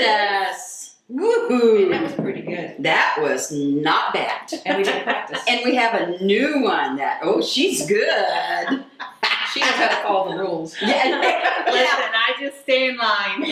Yes. Woohoo. That was pretty good. That was not bad. And we did practice. And we have a new one she's good. She knows how to follow the rules. Yeah. Listen, I just stay in line.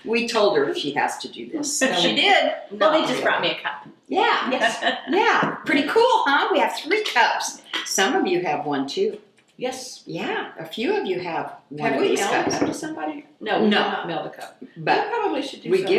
We told her she has to do this. No, She we- did. Well, they just brought me a cup. Yeah. Yes. Yeah. Pretty cool, huh? We have 3 cups. Some of you have one too. Yes. Yeah. A few of you have one Have of we these mailed a cups. cup to somebody? No, we No. did not mail the cup. We But probably should do we something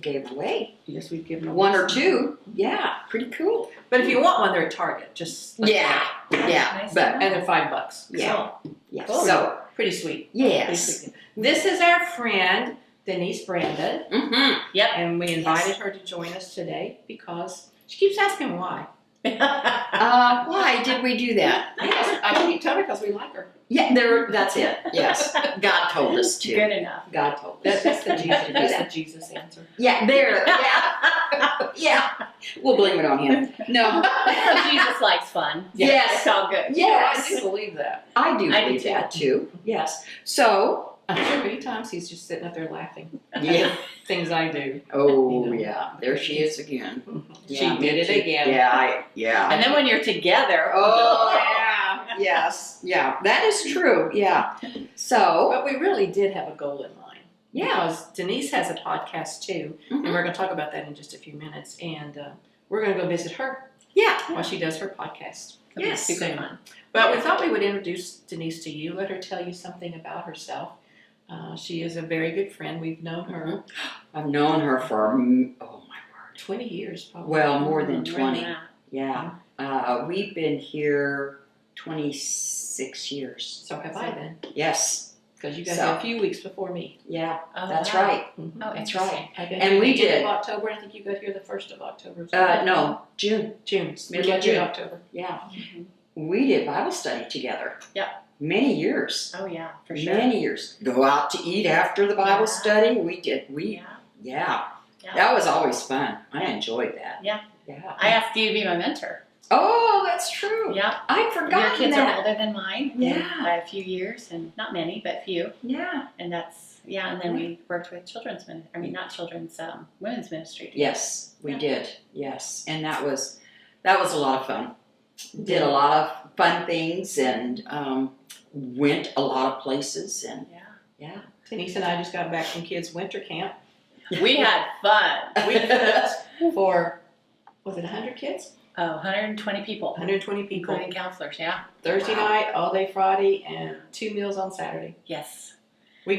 gave away Yes, we've given 1 or 2. Yeah. Pretty cool. But if you want one, they're at Target. Just Yeah. Yeah. Nice. But and they're $5. yeah. So, Yeah. cool. So pretty sweet. yes. Pretty sweet. This is our friend Denise Brandon, Mm-hmm. and we invited her to join us today because she keeps asking why. Why did we do that? I keep telling her because we like her. Yeah, that's it. Yes. God told us to. Good enough. God told us. That's the Jesus. do That's that. the Jesus answer. Yeah, there. Yeah. Yeah. We'll blame it on him. No. Jesus likes fun. Yes. It's all good. Yes. I do believe that. I do I do believe too. that too. Yes. So, I'm sure many times he's just sitting up there laughing. yeah. Things I do. Oh, You know. yeah. There she is again. She Yeah, did me it too. again. Yeah. And then when you're together, Oh, yeah. Yes. Yeah. That is true. Yeah. So, But we really did have a goal in mind. yeah. Because Denise has a podcast too, and Mhm. we're going to talk about that in just a few minutes. And we're going to go visit her Yeah. while she does her podcast. it'll be Yes. super fun. But we thought we would introduce Denise to you, let her tell you something about herself. She is a very good friend. We've known her I've known her for, oh my word. 20 years probably. Well, more than More 20. that. Yeah. We've been here 26 years. So have I then, Yes. because you got So- here a few weeks before me. Yeah. Oh, That's wow. right. Oh, That's interesting. right. I got And here we the beginning did. of October. I think you got here the 1st of October. No, June. June. Middle We of got here in June. October. Yeah. Mhm. We did Bible study together. Yep. Many years. Oh, yeah, for sure. Many years. Go out to eat after the Bible Yeah. study. We did. Yeah. Yeah. Yeah. That was always fun. I enjoyed that. Yeah. Yeah. I asked you to be my mentor. Oh, that's true. Yeah. I'd Your forgotten kids that. are older than mine. Yeah. By a few years, and not many, but few. Yeah. And that's, and then we worked with women's ministry. together. Yes, we Yeah. did. Yes, and that was a lot of fun. Did a lot of fun things and went a lot of places and yeah. Denise and I just got back from kids' winter camp. We had fun. We cooked for, was it 100 kids? Oh, 120 people, 120 people. including counselors, yeah. Thursday Wow. night, all day Friday, and 2 meals on Saturday. Yes. We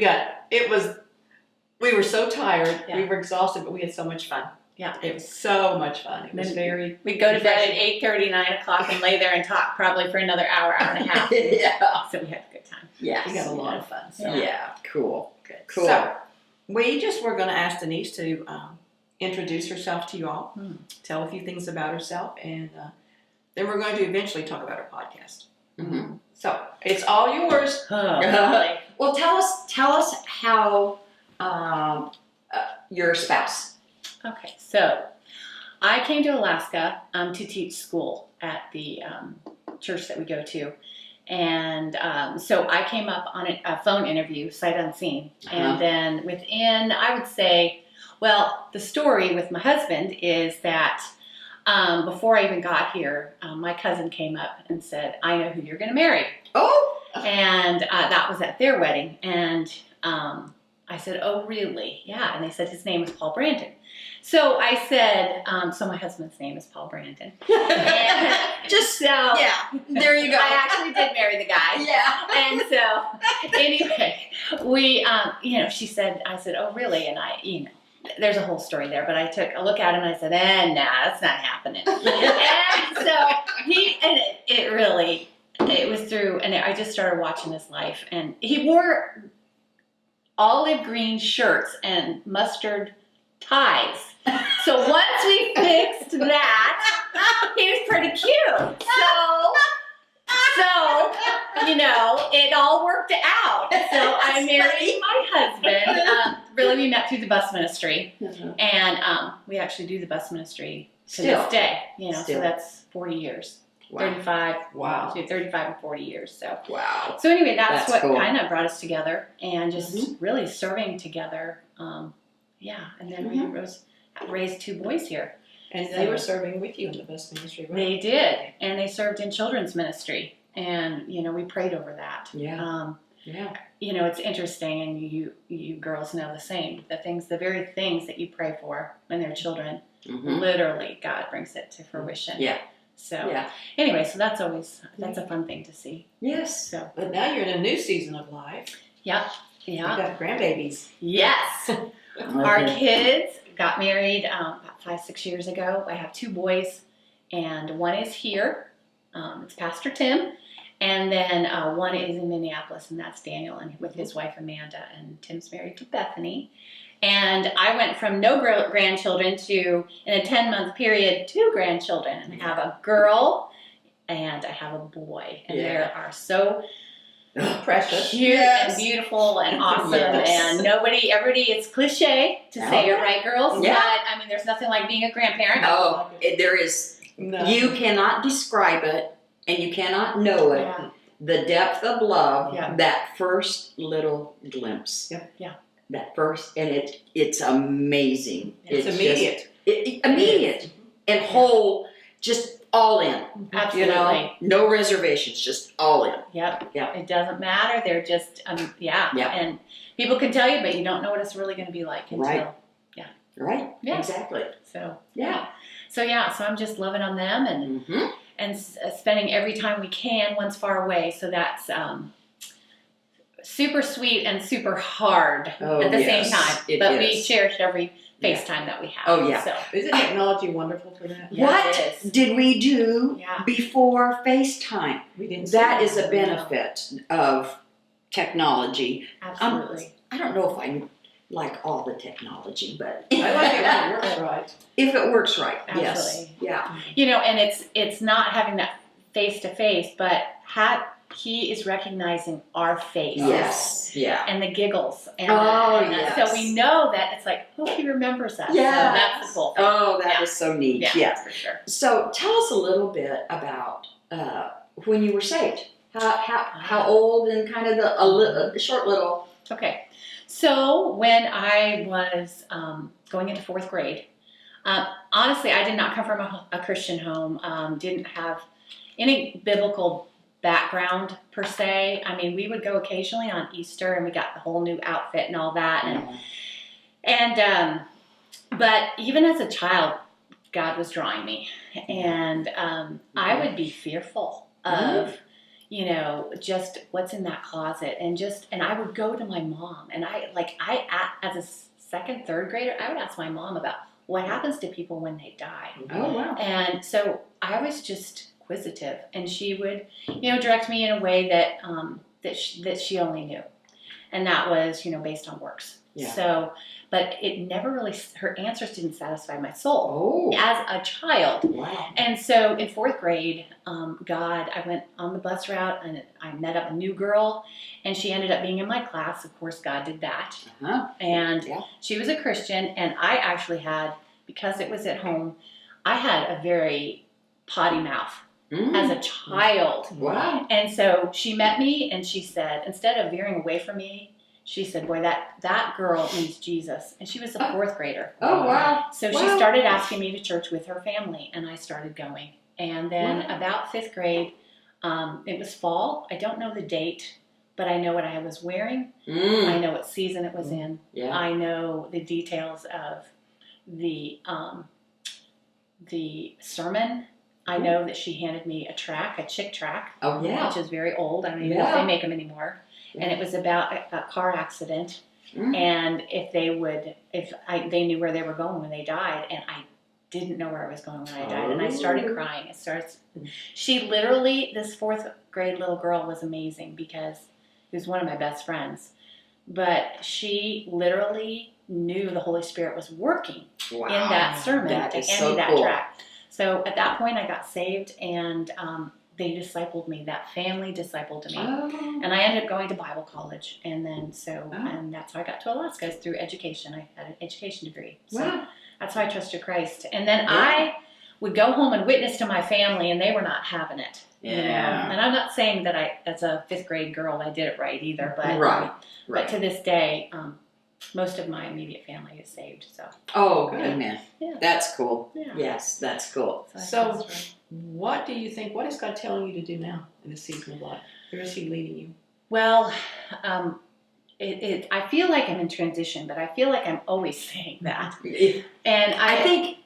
were so tired, Yeah. we were exhausted, but we had so much fun. Yeah. It was so much fun. It was Then- very, We'd go to bed at Refreshing. 8:30, 9 o'clock, and lay there and talk probably for another hour and a half. Yeah. So we had a good time. Yes. we got a lot of fun. So. Yeah. Cool. Good. Cool. So, we just were going to ask Denise to introduce herself to you all, tell a few things about herself, and then we're going to eventually talk about her podcast. Mhm. So, it's all yours. Oh, golly. Well, tell us how your spouse. Okay, so I came to Alaska to teach school at the church that we go to. And so I came up on a phone interview, sight unseen. Uh-huh. And then within, I would say, well, the story with my husband is that before I even got here, my cousin came up and said, I know who you're going to marry. Oh. And that was at their wedding. And I said, oh, really? Yeah. And they said his name is Paul Brandon. So I said, so my husband's name is Paul Brandon. And Just so yeah. There you go. I actually did marry the guy. Yeah. And so anyway, we, she said, I said, oh, really? And there's a whole story there, but I took a look at him and I said, nah, that's not happening. And so it was through, and I just started watching his life, and he wore olive green shirts and mustard ties. So once we fixed that, he was pretty cute. So it all worked out. So I married my husband. Really, we met through the bus ministry, and we actually do the bus ministry to Still. this day. Still. So that's 40 years. Wow. 35, Wow. 35 and 40 years. So Wow. so anyway, that's what cool. kind of brought us together and just Mm-hmm. really serving together. And then we raised 2 boys here. And So- they were serving with you in the bus ministry, right? They did, and they served in children's ministry, and we prayed over that. Yeah. Yeah. It's interesting, and you girls know the same. The very things that you pray for when they're children, Mm-hmm. literally God brings it to fruition. Yeah. So Yeah. anyway, so that's a fun thing to see. Yes. So But now you're in a new season of life. yeah. You got grandbabies. Yes. Our kids got married about 5-6 years ago. I have 2 boys, and one is here. It's Pastor Tim, and then one is in Minneapolis, and that's Daniel, and with his wife Amanda. And Tim's married to Bethany. And I went from no grandchildren to, in a 10-month period, 2 grandchildren. And I have a girl, and I have a boy, and they are so Precious. cute and beautiful and awesome, and everybody, it's cliche to say it, right, girls? Yeah. But I mean, there's nothing like being a grandparent. Oh, there is. No. You cannot describe it, and you cannot know it. Yeah. The depth of love. Yeah. That first little glimpse. Yep. Yeah. That first, and it's amazing. It's just- immediate. immediate and whole, just all in. Absolutely. No reservations, just all in. Yep. Yeah. It doesn't matter. They're just, Yeah. And people can tell you, but you don't know what it's really going to be like until. Right. Right. Yeah. Exactly. So Yeah. So I'm just loving on them and Mm-hmm. spending every time we can one's far away. So that's super sweet and super hard at the same time. But we cherish every FaceTime that we have. Oh, yeah. So. Isn't technology wonderful for that? Yeah, What it is. did we do Yeah. before FaceTime? We didn't. That see is a benefit of technology. Absolutely. I don't know if I like all the technology, but I like it when it works right. if it works right. Yes. Absolutely. Yeah. And it's not having that face to face, but he is recognizing our face. Yes. Yeah. And the giggles. And yes. So we know that it's like, he remembers us. Yes. So that's the cool thing. Oh, that is so neat. Yeah, Yes. for sure. So tell us a little bit about when you were saved. How old and kind of the short little. Okay. So when I was going into 4th grade, honestly, I did not come from a Christian home. Didn't have any biblical background per se. I mean, we would go occasionally on Easter, and we got the whole new outfit and all that. But even as a child, God was drawing me, and I would be fearful of, just what's in that closet, and I would go to my mom, and as a 2nd, 3rd grader, I would ask my mom about what happens to people when they die. Oh wow. And so I was just inquisitive, and she would, direct me in a way that that she only knew, and that was, based on works. Yeah. So, but it never really, her answers didn't satisfy my soul Oh. as a child. Wow. And so in 4th grade, I went on the bus route, and I met up a new girl, and she ended up being in my class. Of course, God did that. Uh-huh. And Yeah. she was a Christian, and I actually had, because it was at home, I had a very potty mouth as a child. Wow. And so she met me, and she said, instead of veering away from me, she said, boy, that girl needs Jesus. And she was a 4th grader. Oh wow. So she Wow. started asking me to church with her family, and I started going. And then about 5th grade, it was fall. I don't know the date, but I know what I was wearing. I know what season it was in. Yeah. I know the details of the sermon. I know that she handed me a chick track, Oh yeah. which is very old. I don't even know if they make them anymore. And it was about a car accident, and if they knew where they were going when they died, and I didn't know where I was going when I died, and I started crying. She literally, this 4th grade little girl was amazing because she was one of my best friends, but she literally knew the Holy Spirit was working Wow. in that sermon That to is end so that cool. track. So at that point, I got saved, and they discipled me. That family discipled me. Oh. And I ended up going to Bible college, and then and that's how I got to Alaska, is through education. I had an education degree. So Wow. that's how I trusted Christ. And then would go home and witness to my family, and they were not having it. You know? Yeah. And I'm not saying that as a 5th grade girl, I did it right either, but Right. but to this day, most of my immediate family is saved. So Oh, Good. amen. Yeah. That's cool. Yeah. Yes, that's cool. So, what do you think? What is God telling you to do now in this season of life? Where is He leading you? well, I feel like I'm in transition, but I feel like I'm always saying that. And I think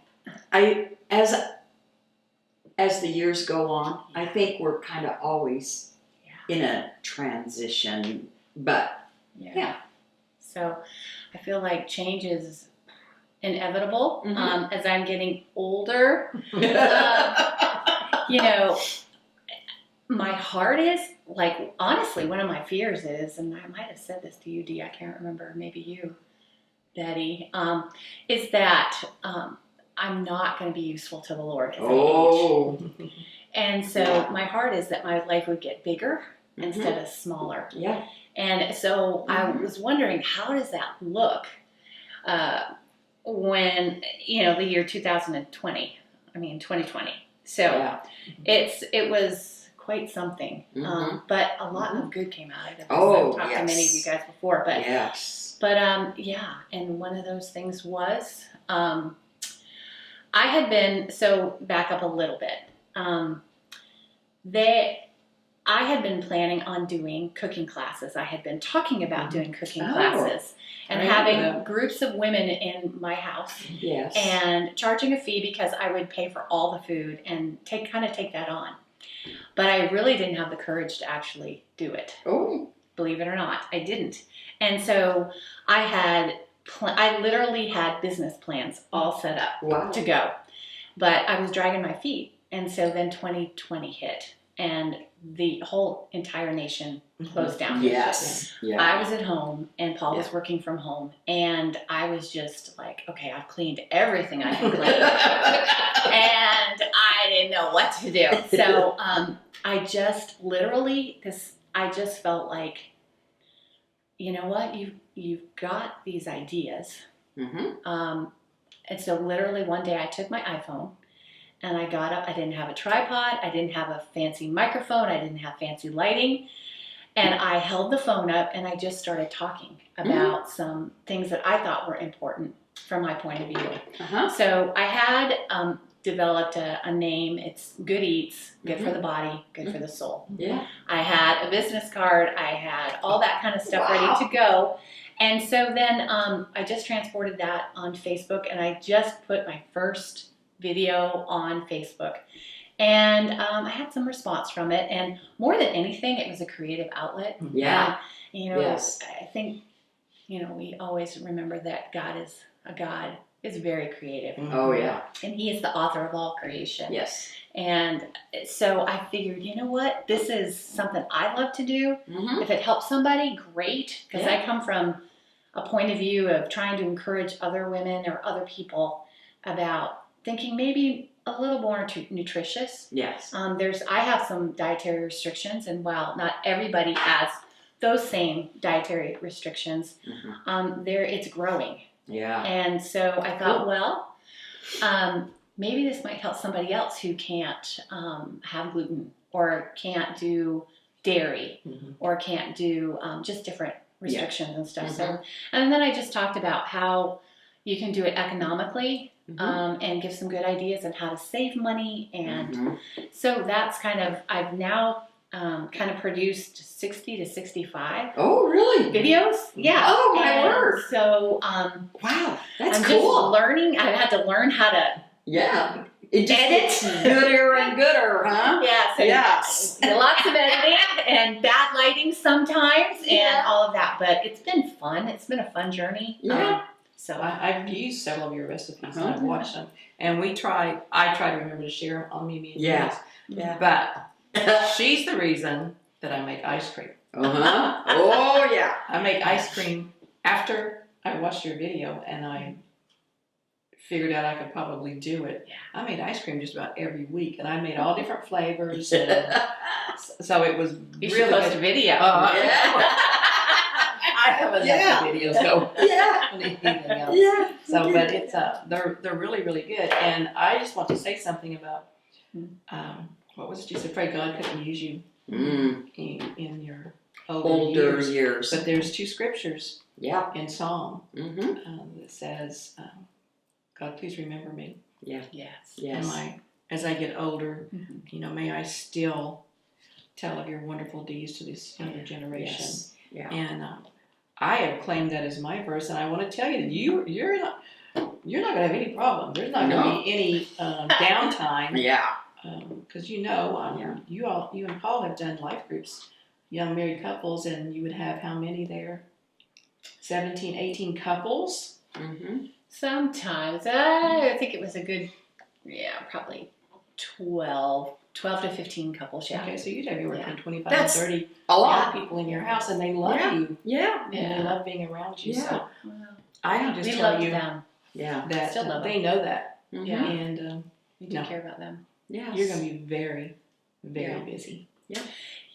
as the years go on, I think we're kind of always in a transition, but yeah. So I feel like change is inevitable. Mhm. As I'm getting older, you know, my heart is like, honestly, one of my fears is, and I might have said this to you, Dee, I can't remember, maybe you, Betty, is that I'm not going to be useful to the Lord as I age. Oh, And so Yeah. my heart is that my life would get bigger instead of smaller. yeah. And so I was wondering, how does that look when, the year 2020. So Yeah. it was quite something. Mhm. But a lot of good came out of it. Oh, I've talked to many of you yes. guys before, but Yes. yeah, and one of those things was I had been, so back up a little bit. I had been planning on doing cooking classes. I had been talking about doing cooking classes and I having remember that. groups of women in my house Yes. and charging a fee because I would pay for all the food and take that on. But I really didn't have the courage to actually do it. Oh. Believe it or not, I didn't. And so I literally had business plans all set up Wow. to go, but I was dragging my feet. And so then 2020 hit, and the whole entire nation closed down. Yes. Yeah. I was at home, and Paul was working from home, and I was just like, okay, I've cleaned everything I can clean, and I didn't know what to do. So I just I just felt like, you know what, you've got these ideas. Mm-hmm. And so literally one day I took my iPhone and I got up. I didn't have a tripod. I didn't have a fancy microphone. I didn't have fancy lighting. And I held the phone up and I just started talking about some things that I thought were important from my point of view. Uh-huh. So I had developed a name. It's Good Eats, good for the body, good for the soul. Yeah. I had a business card. I had all that kind of stuff Wow. ready to go. And so then I just transported that on Facebook, and I just put my first video on Facebook. And I had some response from it. And more than anything, it was a creative outlet. Yeah. Yes. I think, we always remember that God is very creative. Oh, yeah. And He is the author of all creation. Yes. And so I figured, you know what? This is something I love to do. Mm-hmm. If it helps somebody, great. Because I come from a point of view of trying to encourage other women or other people about thinking maybe a little more nutritious. Yes. I have some dietary restrictions, and while not everybody has those same dietary restrictions, it's growing. Yeah. And so I thought, well, maybe this might help somebody else who can't have gluten or can't do dairy or can't do just different restrictions and stuff. So, and then I just talked about how you can do it economically and give some good ideas on how to save money. And so that's I've now kind of produced 60 to 65 Oh, really? videos. Yeah. Oh, my word. So, Wow. That's I'm cool. just learning. I had to learn how to Yeah. It just edit. gets gooder and gooder, huh? Yeah, so Yes. lots of editing and bad lighting sometimes and Yeah. all of that. But it's been fun. It's been a fun journey. Yeah. So I've used several of your recipes and Uh-huh. I've watched them, and I try to remember to share them on Mimi and Yeah. Denise. Yeah. But she's the reason that I make ice cream. Uh-huh. Oh, yeah. I make ice cream after I watched your video, and I figured out I could probably do it. Yeah. I made ice cream just about every week, and I made all different flavors. And so it was you really should post good. a video. Yeah. I haven't let the videos go. Yeah. Anything else. Yeah. So, but it's they're really really good, and I just want to say something about what was it you said? Pray God couldn't use you in your older years. But there's 2 scriptures Yeah. in Psalm Mm-hmm. that says, "God, please remember me." Yeah. Yes. Yes. As I get older, may I still tell of your wonderful deeds to this younger generation. Yes. Yeah. And I have claimed that as my verse, and I want to tell you that you're not going to have any problem. There's not going to be any downtime. Yeah. Because you and Paul have done life groups, young married couples, and you would have how many there? 17, 18 couples? Mm-hmm. Sometimes. I think it was a good, probably 12 to 15 couples, Okay, so you'd have anywhere between 25 That's and 30 a lot. people in your house, and they love you. Yeah. And they love being around you. Yeah. So I can just We tell love you them. Yeah. that Still love they know that. Mm-hmm. Yeah. And We do care about them. Yes. you're going to be very, very busy.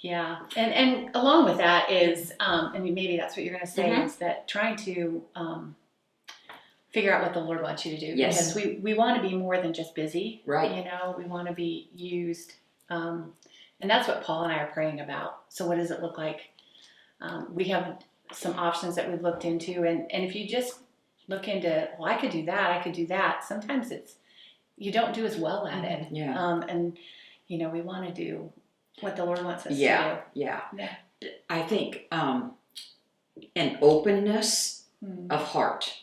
Yeah, and along with that is, and maybe that's what you're going to say, is that trying to figure out what the Lord wants you to do. Yes. Because we want to be more than just busy. Right. We want to be used. And that's what Paul and I are praying about. So what does it look like? We have some options that we've looked into. And if you just look into, well, I could do that. Sometimes you don't do as well at it. Yeah. And we want to do what the Lord wants us to do. Yeah. Yeah. I think an openness of heart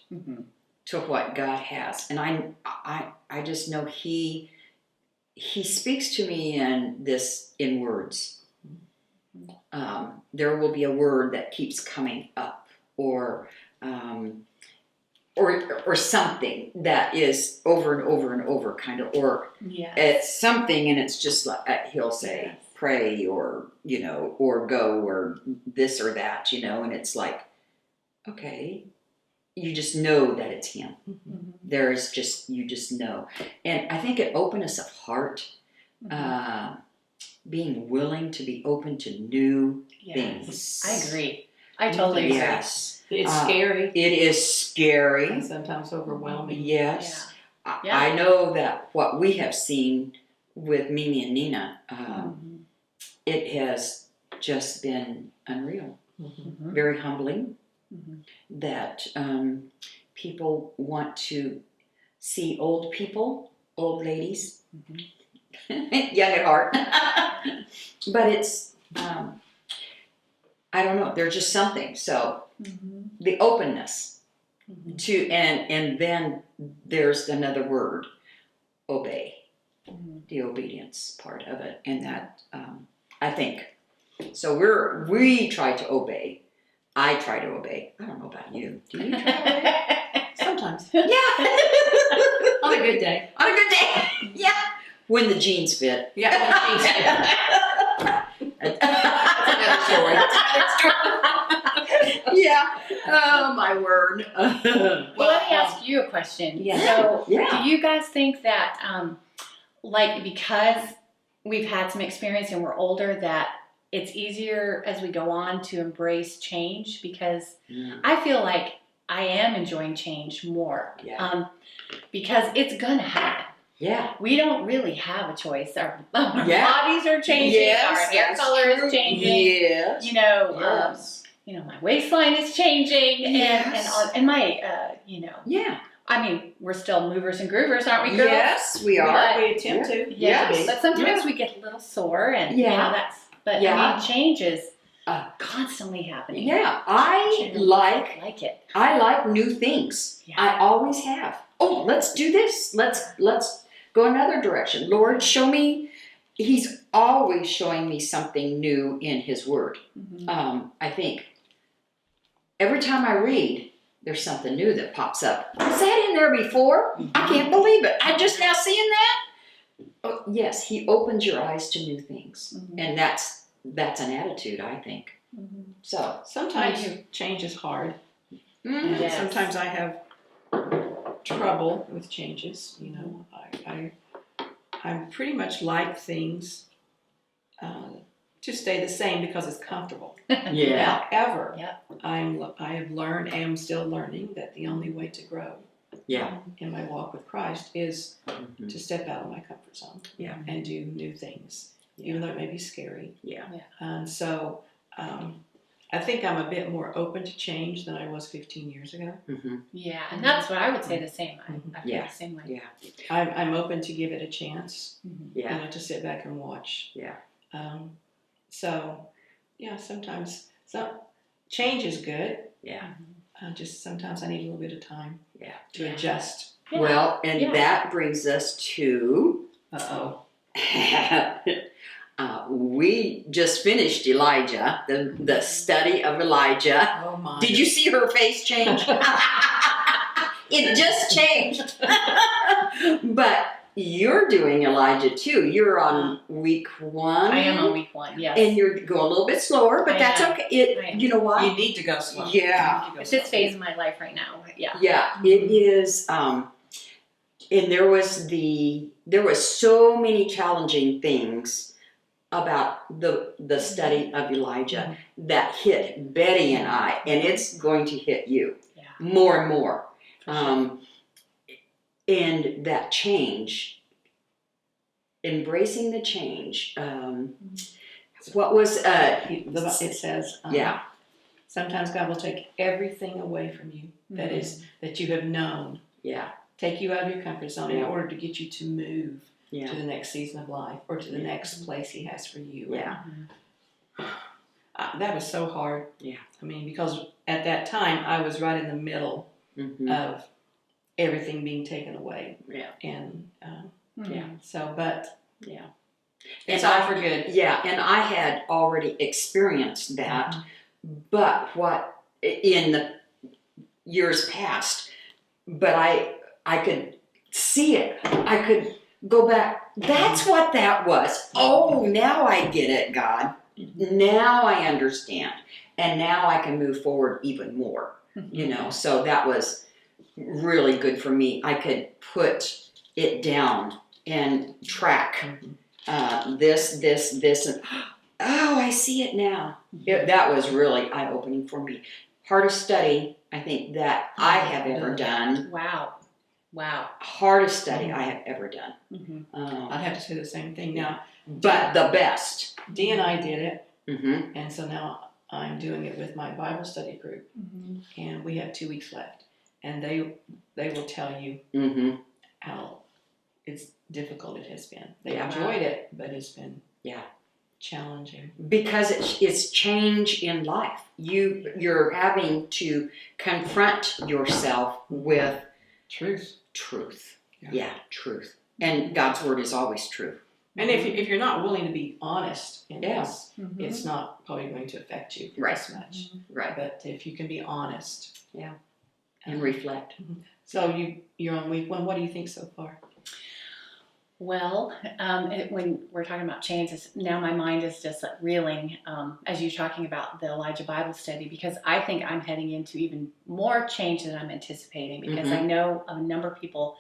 to what God has, and I just know He speaks to me in words. There will be a word that keeps coming up, or something that is over and over and over, kind of, or it's something, and it's just like he'll say, pray, or or go, or this or that, and it's like, okay, you just know that it's him. There is you just know, and I think an openness of heart, being willing to be open to new things. I agree. I totally agree. Yes. It's scary. It is scary. And sometimes overwhelming. Yes. Yeah. I know that what we have seen with Mimi and Nina, it has just been unreal. Very humbling that people want to see old people, old ladies, young at heart. But it's, I don't know, there's just something. So the openness to, and then there's another word, obey, the obedience part of it. And that, I think, so we try to obey. I try to obey. I don't know about you. Do you try to obey? Sometimes. Yeah. On a good day. On a good day. Yeah. When the jeans fit. Yeah, when the jeans fit. That's another story. Yeah. Oh, my word. Well, let me ask you a question. Yeah. So, Yeah. do you guys think that, because we've had some experience and we're older, that it's easier as we go on to embrace change? Because I feel like I am enjoying change more. Yeah. Because it's going to happen. Yeah. We don't really have a choice. Our Yeah. bodies are changing. Yes, our hair that's color true. is changing. Yes. Yes. My waistline is changing. Yes. And my, Yeah. I mean, we're still movers and groovers, aren't we, girls? Yes, we are. But- We attempt to. Yes. But sometimes we get a little sore, and but Yeah. I mean, change is constantly happening. Yeah. I like it. I like new things. Yeah. I always have. Oh, let's do this. Let's go another direction. Lord, show me. He's always showing me something new in His Word. I think every time I read, there's something new that pops up. Was that in there before? I can't believe it. I'm just now seeing that. Oh, yes, He opens your eyes to new things, and that's an attitude, I think. So Sometimes change is hard. And Yes. sometimes I have trouble with changes. I pretty much like things to stay the same because it's comfortable. Yeah. However, Yep. I have learned, and am still learning, that the only way to grow Yeah. in my walk with Christ is Mhm. to step out of my comfort zone Yeah. and do new things, even though it may be scary. Yeah. And so I think I'm a bit more open to change than I was 15 years ago. Mhm. Yeah, and that's what I would say the same. I feel Yeah. the same way. Yeah. I'm open to give it a chance, Yeah. to sit back and watch. Yeah. So, sometimes change is good. Yeah. Just sometimes I need a little bit of time to Yeah. adjust. Yeah. Well, and that brings us to we just finished Elijah, the study of Elijah. Oh my! Did you see her face change? It just changed. But you're doing Elijah too. You're on week 1. I am on week 1, yes. And you're going a little bit slower, but I that's am. okay. You know what? You need to go slow. Yeah. It's this phase of my life right now. Yeah. Yeah, it is. And there was so many challenging things about the study of Elijah that hit Betty and I, and it's going to hit you more and more. And that change, embracing the change. What was It says, yeah. sometimes God will take everything away from you that you have known. Yeah. Take you out of your comfort zone in order to get you to move Yeah. to the next season of life or to the next place He has for you. Yeah. That was so hard. Yeah. I mean, because at that time I was right in the middle of everything being taken away. Yeah. And Yeah. it's all for good. Yeah, and I had already experienced that, but what in the years past, but I could see it. I could go back. That's what that was. Oh, now I get it, God. Now I understand. And now I can move forward even more, So that was really good for me. I could put it down and track this, and oh, I see it now. That was really eye-opening for me. Hardest study, I think, that I have ever done. Wow. Hardest study I have ever done. I'd have to say the same thing now. But the best. Dee and I did it, Mm-hmm. and so now I'm doing it with my Bible study group, and we have 2 weeks left, and they will tell you how it's difficult it has been. They enjoyed it, but it's been challenging. Because it's change in life. You're having to confront yourself with Truth. Yeah, truth. And God's word is always true. And if you're not willing to be honest in this, it's not probably going to affect you as much. Right. But if you can be honest. And reflect. So you're on week 1. What do you think so far? Well, when we're talking about change, now my mind is just like reeling as you're talking about the Elijah Bible study, because I think I'm heading into even more change than I'm anticipating, because I know a number of people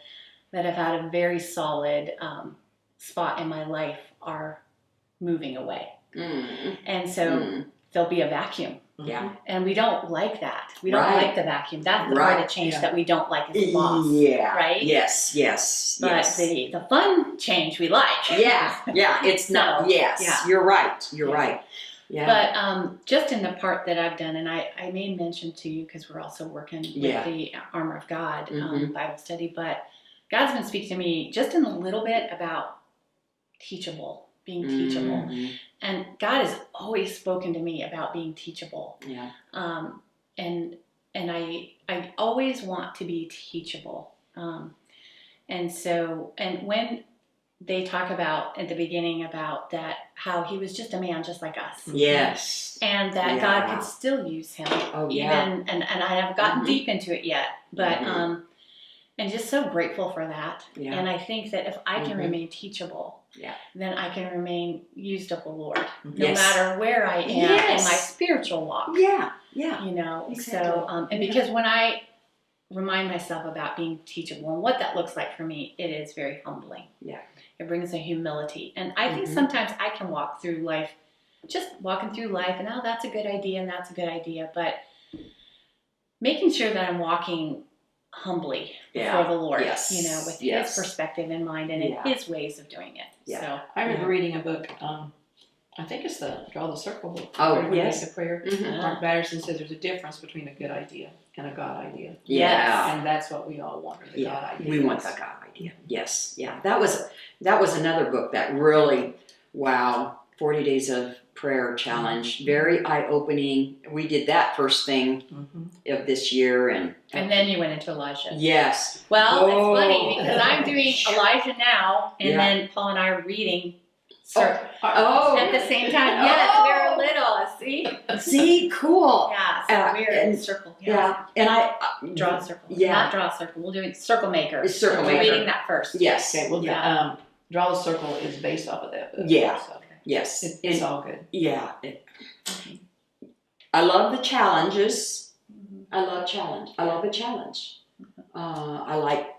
that have had a very solid spot in my life are moving away. And so there'll be a vacuum. Yeah. And we don't like that. We don't like the vacuum. That's the part of change that we don't like is loss. Yeah. Right? Yes. But the fun change we like. Yeah. It's not. Yes. Yeah. You're right. You're right. Yeah. But just in the part that I've done, and I made mention to you because we're also working with the Armor of God Bible study, but God's been speaking to me just in a little bit about being teachable. And God has always spoken to me about being teachable. Yeah. And I always want to be teachable. And when they talk about at the beginning about that, how he was just a man just like us. Yes. And that God could still use him. Oh, even, and I haven't gotten deep into it yet, but, and just so grateful for that. Yeah. And I think that if I can remain teachable, then I can remain used of the Lord, no matter where I am in my spiritual walk. Yeah. Exactly. Exactly. And because when I remind myself about being teachable and what that looks like for me, it is very humbling. Yeah. It brings a humility. And I think sometimes I can walk through life just walking through life and, oh, that's a good idea and that's a good idea. But making sure that I'm walking humbly before the Lord, Yes. with Yes. His perspective in mind and in His ways of doing it. Yeah. So I remember reading a book, I think it's the Draw the Circle book. Oh, Where we yes. make a prayer. Mhm. Mark Batterson says there's a difference between a good idea and a God idea. Yeah. And that's what we all want, the God idea. We want the God idea. Yes. Yeah. That was another book that really, wow, 40 Days of Prayer Challenge. Very eye-opening. We did that first thing of this year. And then you went into Elijah. yes. Well, Oh. it's funny because I'm doing Elijah now, and Yeah. then Paul and I are reading Oh. at the same time. Yes, Oh. we're little. See? See, cool. Yeah, so we're in and- circle. Yeah. And I Draw a circle. Yeah. Not draw a circle. We're doing circle maker. It's Circle We're Maker. reading that first. Yes. Okay, well, Yeah. Draw the Circle is based off of that book. Yeah. So Yes. it's all good. Yeah. I love the challenges. I love a challenge. I like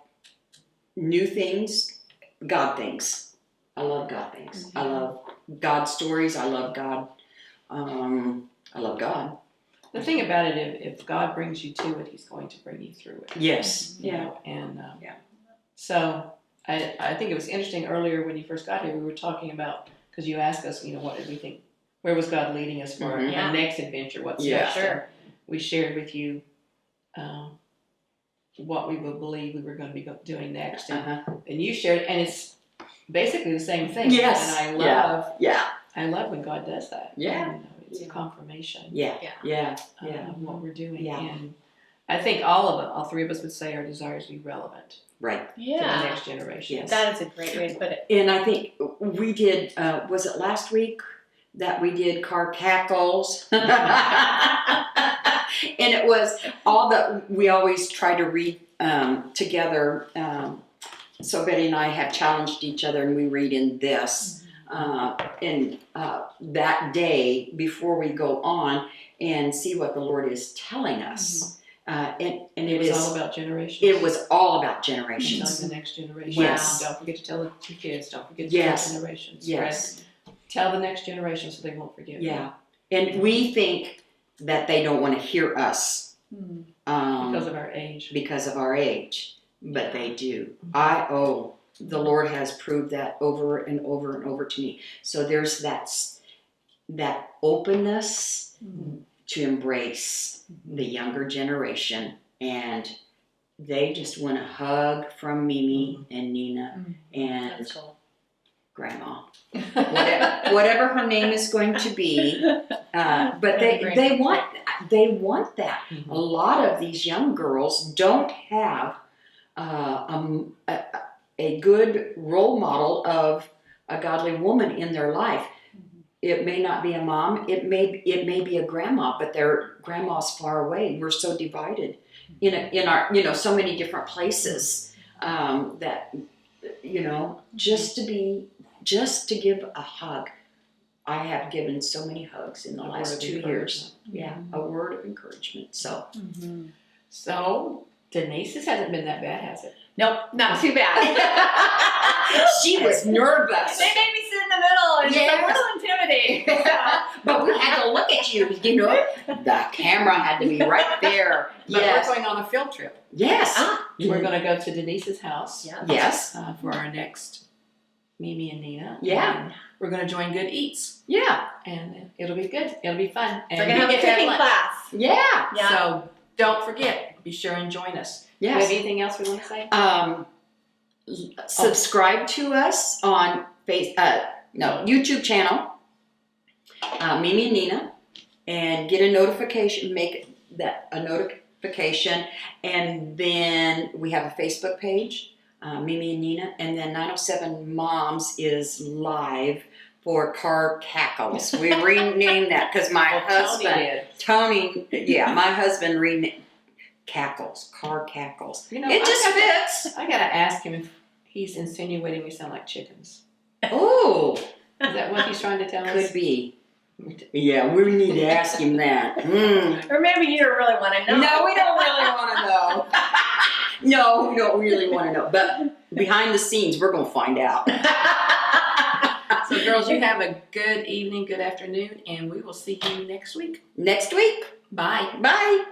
new things, God things. I love God things. I love God stories. I love God. I love God. The thing about it, if God brings you to it, He's going to bring you through it. Yes. You know, and Yeah. So I think it was interesting earlier when you first got here, we were talking about, because you asked us, what did we think, where was God leading us for our Yeah. next adventure? What's Yeah. next? Sure. We shared with you what we would believe we were going to be doing next, and you shared, and it's basically the same thing. Yes. And I Yeah. love when God does that. Yeah. It's a confirmation. Yeah. Yeah. Yeah. Of what we're doing. Yeah. And I think all three of us would say our desires be relevant Right. to the Yeah. next generation. Yes. That is a great way to put it. And I think we did, was it last week that we did car cackles? And it was all that we always try to read together. So Betty and I have challenged each other, and we read in this. And that day before we go on and see what the Lord is telling us. And It was all about generations. it was all about Telling generations. the next generation. Yes. Don't forget to tell the kids. Don't forget to Yes. tell generations. Yes. Right? Tell the next generation so they won't forget. Yeah. And we think that they don't want to hear us Because of our age. because of our age, but they do. The Lord has proved that over and over and over to me. So there's that openness to embrace the younger generation, and they just want a hug from Mimi and Nina and That's cool. Grandma, whatever her name is going to be. But they want that. Mhm. A lot of these young girls don't have a good role model of a godly woman in their life. It may not be a mom. It may be a grandma, but their grandma's far away. We're so divided in our so many different places that just to give a hug. I have given so many hugs in the last 2 years. Yeah, a word of encouragement. So So, Denise's hasn't been that bad, has it? Nope, not too bad. she was nervous. They made me sit in the middle, and it's a little intimidating. But we had to look at you, the camera had to be right there. But Yes. we're going on a field trip. Yes. We're going to go to Denise's house Yes. for our next Mimi and Nina. Yeah. And we're going to join Good Eats. Yeah. And it'll be good. It'll be fun. And We're going to have a get to cooking lunch. class. Yeah. Yeah. So don't forget, be sure and join us. Do you have Yes. anything else we want to say? Subscribe to us on YouTube channel, Mimi and Nina, and get a notification. Make that a notification, and then we have a Facebook page, Mimi and Nina, and then 907 Moms is live for Car Cackles. We renamed that because my husband, Tony, my husband renamed Cackles, Car Cackles. It just fits. I got to ask him if he's insinuating we sound like chickens. Oh, Is that what he's trying to tell us? could be. Yeah, we need to ask him that. Or maybe you don't really want to know. No, we don't really want to know. No, we don't really want to know. But behind the scenes, we're going to find out. So girls, you have a good evening, good afternoon, and we will see you next week. Next week. Bye. Bye.